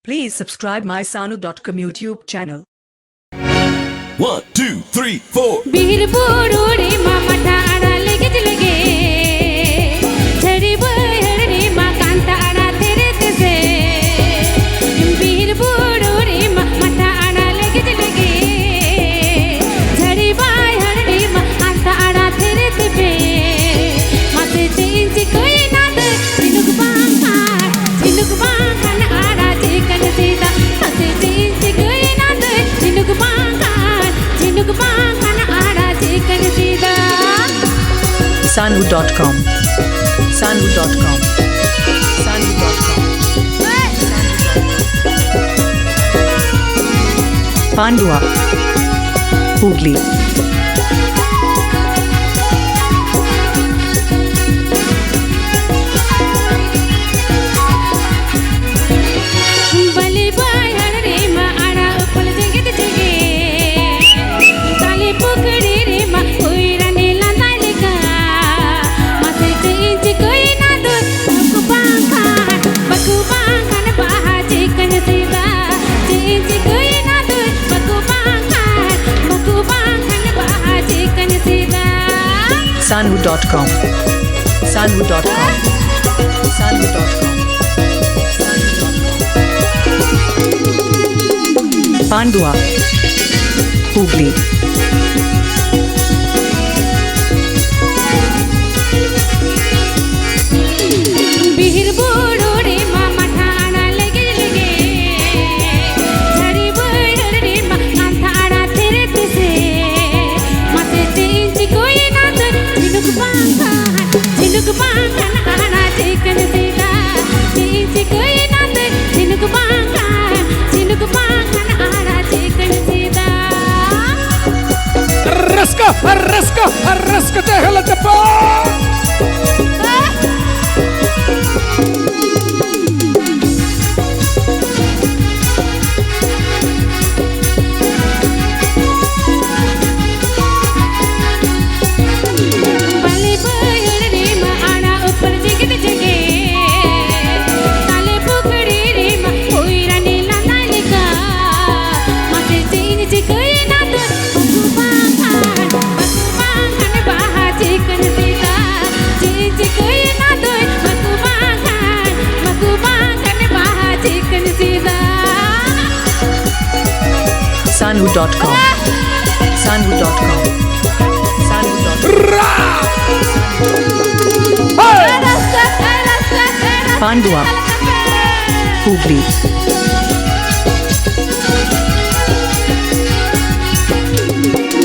Please subscribe my Sanu.com YouTube channel. 1, 2, 3, 4. बीर बोरोरे मामा ठाड़ा लेके चले गए छड़ी बहरे माँ कांता आड़ा तेरे तेसे बीर बोरोरे मामा ठाड़ा लेके चले गए छड़ी बहरे माँ कांता आड़ा तेरे तेसे माथे चेंज कोई ना दे जिनुक बांगा न आड़ा चिकन सीधा माथे चेंज कोई ना दे जिनुक बांगा न आड़ा चिकन सीधा Sanu.com. Sanu.com. Sanu.com. Pandua. Hooghly. बलि बाहर रे माँ आड़ा उपल जगत जगे ताले पुकड़ी रे माँ कोई रने लांदा लिखा माथे चेंज कोई ना दो बकु बांखान बाहा चिकन सीधा चेंज कोई ना दो बकु बांखान बाहा चिकन सीधा Sanu.com. Sanu.com. Sanu.com. Pandua. Hooghly. बीर बोरोरे मामा ठाड़ा लेके लगे छड़ी बहरे माँ कांता आड़ा तेरे तेसे माथे चेंज कोई ना दे जिनुक बांगा न आड़ा चिकन सीधा चेंज कोई ना दे जिनुक बांगा न आड़ा चिकन सीधा Arrasca, déjala tapar. बलि बहरे माँ आड़ा ऊपर जगत जगे ताले पुकड़ी रे माँ कोई रने लांदा लिखा माथे चेंज कोई ना दे बकु बांखान बाहा चिकन सीधा चेंज कोई ना दे बकु बांखान बाहा चिकन सीधा Sanu.com. Sanu.com. Sanu.com. Pandua. Hooghly.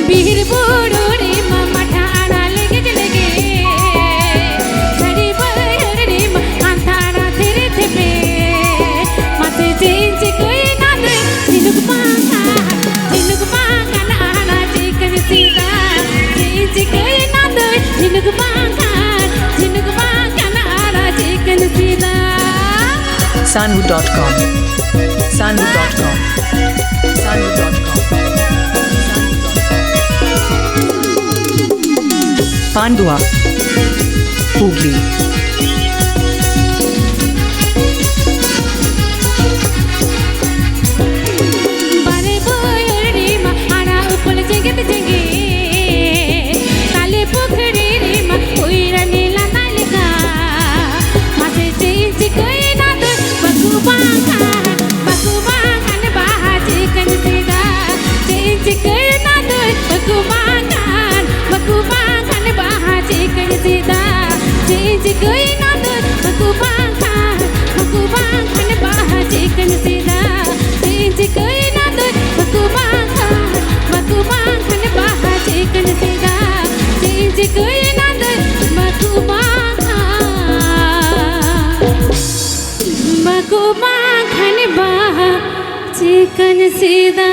बीर बोरोरे मामा ठाड़ा लेके चले गए छड़ी बहरे माँ कांता आड़ा तेरे तेपे माथे चेंज कोई ना दे जिनुक बांगा न आड़ा चिकन सीधा चेंज कोई ना दे जिनुक बांगा न आड़ा चिकन सीधा Sanu.com. Sanu.com. Sanu.com. Pandua. Hooghly. बलि बहरे माँ आड़ा उपल जगत जगे ताले पुकड़ी रे माँ कोई रने लांदा लिखा माथे चेंज कोई ना दे बकु बांखान बाहा चिकन सीधा चेंज कोई ना दे बकु बांखान बाहा चिकन सीधा चेंज कोई ना दे बकु बांखान बाहा चिकन सीधा चेंज कोई ना दे बकु बांखान बाहा चिकन सीधा चेंज कोई ना दे बकु बांखान बाहा चिकन सीधा